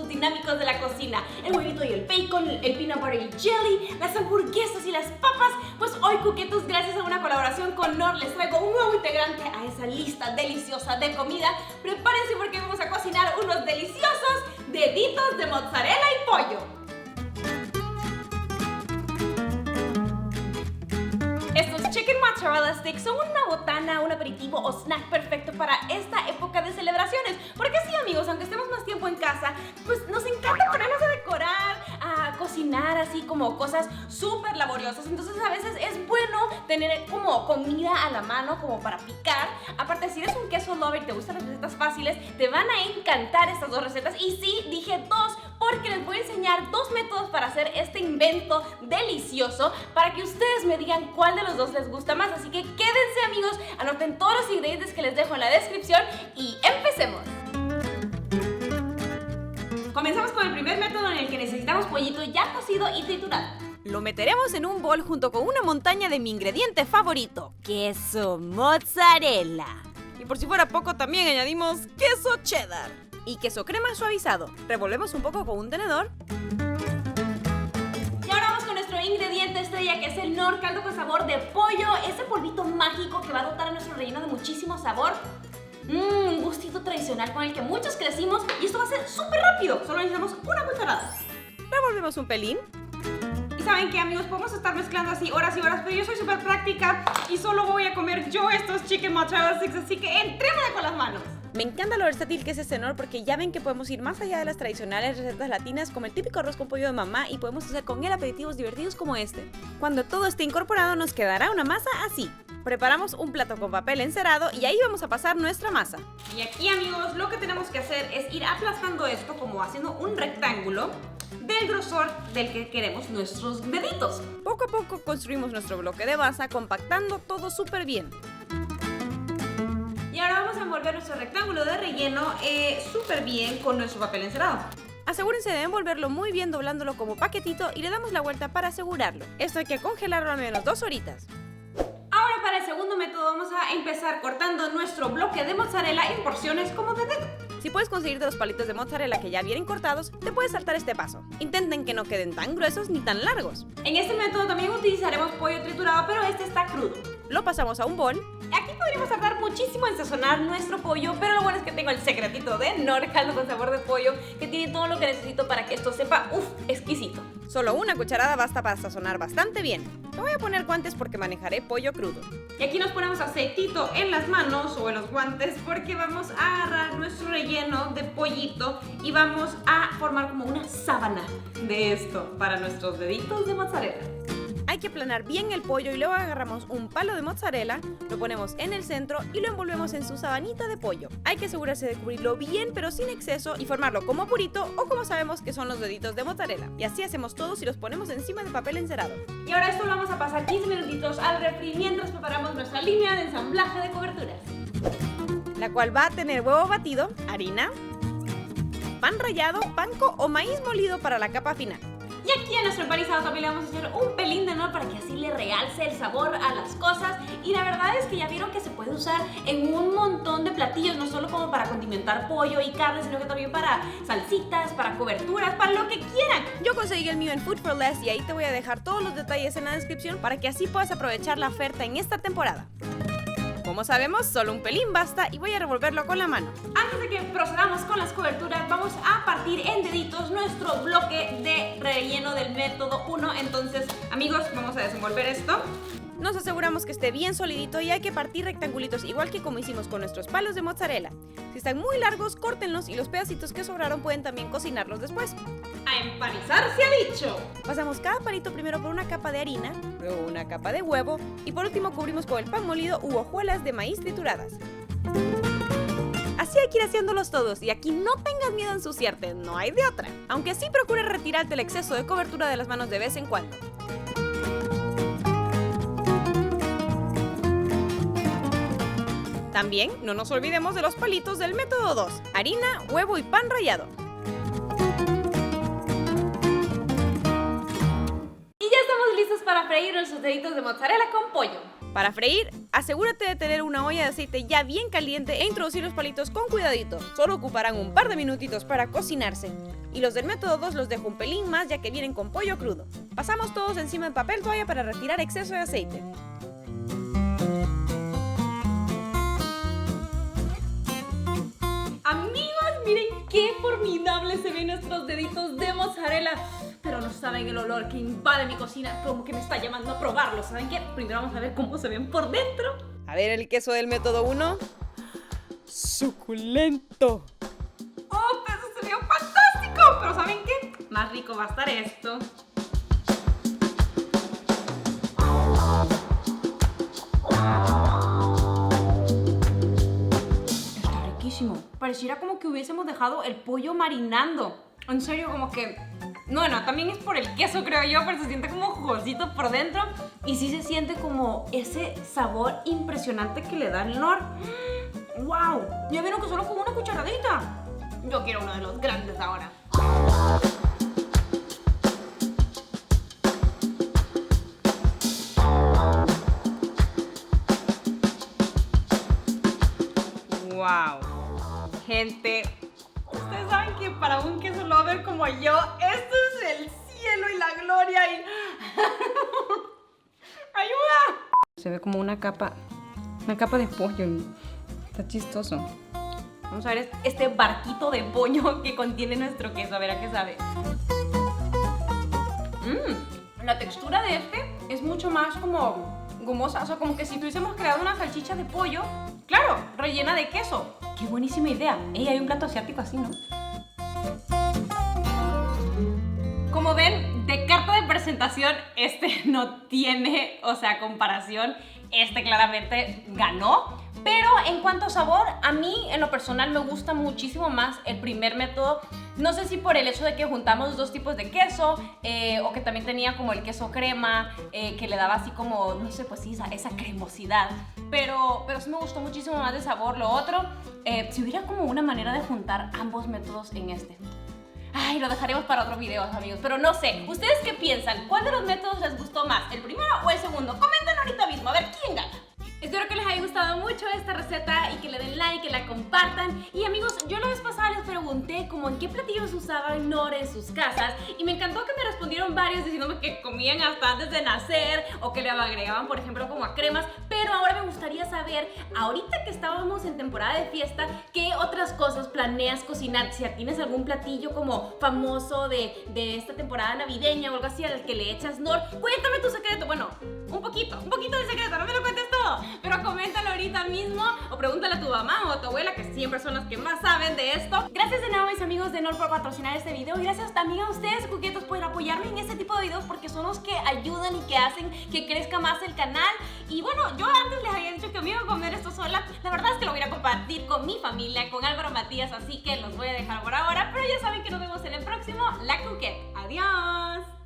momentos dinámicos de la cocina. El huevito y el bacon, el peanut butter y jelly, las hamburguesas y las papas. Pues hoy, coquetos, gracias a una colaboración con Knorr, les traigo un nuevo integrante a esa lista deliciosa de comida. Prepárense porque vamos a cocinar unos deliciosos deditos de mozzarella y pollo. Estos chicken mozzarella sticks son una botana, un aperitivo o snack perfecto para esta época de celebraciones. Porque sí, amigos, aunque estemos más tiempo en casa, pues nos encanta ponernos a decorar, a cocinar así como cosas súper laboriosas. Entonces a veces es bueno tener como comida a la mano como para picar. Aparte, si eres un queso lover y te gustan las recetas fáciles, te van a encantar estas dos recetas. Y sí, dije dos porque les voy a enseñar dos métodos para hacer este invento delicioso para que ustedes me digan cuál de los dos les gusta más. Así que quédense, amigos, anoten todos los ingredientes que les dejo en la descripción y empecemos. Comenzamos con el primer método en el que necesitamos pollito ya cocido y triturado. Lo meteremos en un bol junto con una montaña de mi ingrediente favorito, queso mozzarella. Y por si fuera poco, también añadimos queso cheddar y queso crema suavizado. Revolvemos un poco con un tenedor. Y ahora vamos con nuestro ingrediente estrella, que es el Knorr caldo con sabor de pollo. Ese polvito mágico que va a dotar a nuestro relleno de muchísimo sabor. Un gustito tradicional con el que muchos crecimos. Y esto va a ser súper rápido. Solo necesitamos una cucharada. Revolvemos un pelín. Y saben que, amigos, podemos estar mezclando así horas y horas, pero yo soy súper práctica y solo voy a comer yo estos chicken mozzarella sticks, así que entrémosle con las manos. Me encanta lo versátil que es este Knorr porque ya ven que podemos ir más allá de las tradicionales recetas latinas como el típico arroz con pollo de mamá y podemos hacer con él aperitivos divertidos como este. Cuando todo esté incorporado nos quedará una masa así. Preparamos un plato con papel encerado y ahí vamos a pasar nuestra masa. Y aquí, amigos, lo que tenemos que hacer es ir aplastando esto como haciendo un rectángulo del grosor del que queremos nuestros deditos. Poco a poco construimos nuestro bloque de masa compactando todo súper bien. Y ahora vamos a envolver nuestro rectángulo de relleno súper bien con nuestro papel encerado. Asegúrense de envolverlo muy bien doblándolo como paquetito y le damos la vuelta para asegurarlo. Esto hay que congelarlo al menos 2 horitas. Ahora para el segundo método vamos a empezar cortando nuestro bloque de mozzarella en porciones como de dedo. Si puedes conseguir de los palitos de mozzarella que ya vienen cortados, te puedes saltar este paso. Intenten que no queden tan gruesos ni tan largos. En este método también utilizaremos pollo triturado, pero este está crudo. Lo pasamos a un bol. Aquí podríamos tardar muchísimo en sazonar nuestro pollo, pero lo bueno es que tengo el secretito de Knorr caldo con sabor de pollo, que tiene todo lo que necesito para que esto sepa, exquisito. Solo una cucharada basta para sazonar bastante bien. Me voy a poner guantes porque manejaré pollo crudo. Y aquí nos ponemos aceitito en las manos o en los guantes porque vamos a agarrar nuestro relleno de pollito y vamos a formar como una sábana de esto para nuestros deditos de mozzarella. Hay que aplanar bien el pollo y luego agarramos un palo de mozzarella, lo ponemos en el centro y lo envolvemos en su sabanita de pollo. Hay que asegurarse de cubrirlo bien pero sin exceso y formarlo como purito o como sabemos que son los deditos de mozzarella. Y así hacemos todos y los ponemos encima de papel encerado. Y ahora esto lo vamos a pasar 15 minutitos al refri mientras preparamos nuestra línea de ensamblaje de coberturas. La cual va a tener huevo batido, harina, pan rallado, panko o maíz molido para la capa final. Y aquí a nuestro empanizado también le vamos a hacer un pelín de Knorr para que así le realce el sabor a las cosas. Y la verdad es que ya vieron que se puede usar en un montón de platillos, no solo como para condimentar pollo y carne, sino que también para salsitas, para coberturas, para lo que quieran. Yo conseguí el mío en Food for Less y ahí te voy a dejar todos los detalles en la descripción para que así puedas aprovechar la oferta en esta temporada. Como sabemos, solo un pelín basta y voy a revolverlo con la mano. Antes de que procedamos con las coberturas, vamos a partir en deditos nuestro bloque de relleno del método 1. Entonces, amigos, vamos a desenvolver esto. Nos aseguramos que esté bien solidito y hay que partir rectangulitos igual que como hicimos con nuestros palos de mozzarella. Si están muy largos, córtenlos y los pedacitos que sobraron pueden también cocinarlos después. ¡A empanizar se ha dicho! Pasamos cada palito primero por una capa de harina, luego una capa de huevo y por último cubrimos con el pan molido u hojuelas de maíz trituradas. Así hay que ir haciéndolos todos y aquí no tengas miedo a ensuciarte, no hay de otra. Aunque sí procura retirarte el exceso de cobertura de las manos de vez en cuando. También no nos olvidemos de los palitos del método 2, harina, huevo y pan rallado. Y ya estamos listos para freír nuestros deditos de mozzarella con pollo. Para freír, asegúrate de tener una olla de aceite ya bien caliente e introducir los palitos con cuidadito. Solo ocuparán un par de minutitos para cocinarse. Y los del método 2 los dejo un pelín más ya que vienen con pollo crudo. Pasamos todos encima en papel toalla para retirar exceso de aceite. Amigos, miren qué formidables se ven nuestros deditos de mozzarella. Pero no saben el olor que invade mi cocina, como que me está llamando a probarlo. ¿Saben qué? Primero vamos a ver cómo se ven por dentro. A ver el queso del método 1. ¡Suculento! ¡Oh, pero eso se ve fantástico! Pero ¿saben qué? Más rico va a estar esto. Está riquísimo. Pareciera como que hubiésemos dejado el pollo marinando. En serio, como que... Bueno, también es por el queso, creo yo, pero se siente como jugosito por dentro. Y sí se siente como ese sabor impresionante que le da el Knorr. ¡Wow! ¿Ya vieron que solo con una cucharadita? Yo quiero uno de los grandes ahora. ¡Wow! Gente, ustedes saben que para un queso lover como yo, esto es el cielo y la gloria y... ¡Ayuda! Se ve como una capa de pollo. Está chistoso. Vamos a ver este barquito de pollo que contiene nuestro queso. A ver a qué sabe. La textura de este es mucho más como gomosa. O sea, como que si tuviésemos creado una salchicha de pollo, claro, rellena de queso. ¡Qué buenísima idea! Hay un plato asiático así, ¿no? Como ven, de carta de presentación, este no tiene, o sea, comparación. Este claramente ganó. Pero en cuanto a sabor, a mí en lo personal me gusta muchísimo más el primer método. No sé si por el hecho de que juntamos dos tipos de queso o que también tenía como el queso crema que le daba así como, no sé, pues sí, esa cremosidad. Pero sí me gustó muchísimo más de sabor lo otro. Si hubiera como una manera de juntar ambos métodos en este. Ay, lo dejaremos para otro video, amigos. Pero no sé, ¿ustedes qué piensan? ¿Cuál de los métodos les gustó más? ¿El primero o el segundo? Comenten ahorita mismo, a ver quién gana. Espero que les haya gustado mucho esta receta y que le den like, que la compartan. Y amigos, yo la vez pasada les pregunté como en qué platillos usaban Knorr en sus casas y me encantó que me respondieron varios diciéndome que comían hasta antes de nacer o que le agregaban, por ejemplo, como a cremas. Pero ahora me gustaría saber, ahorita que estábamos en temporada de fiesta, ¿qué otras cosas planeas cocinar? Si tienes algún platillo como famoso de esta temporada navideña o algo así al que le echas Knorr, cuéntame tu secreto. Bueno, un poquito de secreto, no me lo cuentes todo, pero coméntalo ahorita mismo o pregúntale a tu mamá o a tu abuela, que siempre son las que más saben de esto. Gracias de nuevo, mis amigos de Knorr, por patrocinar este video y gracias también a ustedes, coquetos, por apoyarme en este tipo de videos porque son los que ayudan y que hacen que crezca más el canal. Y bueno, yo antes les había dicho que me iba a comer esto sola. La verdad es que lo voy a compartir con mi familia, con Álvaro Matías, así que los voy a dejar por ahora, pero ya saben que nos vemos en el próximo La Coquette. ¡Adiós!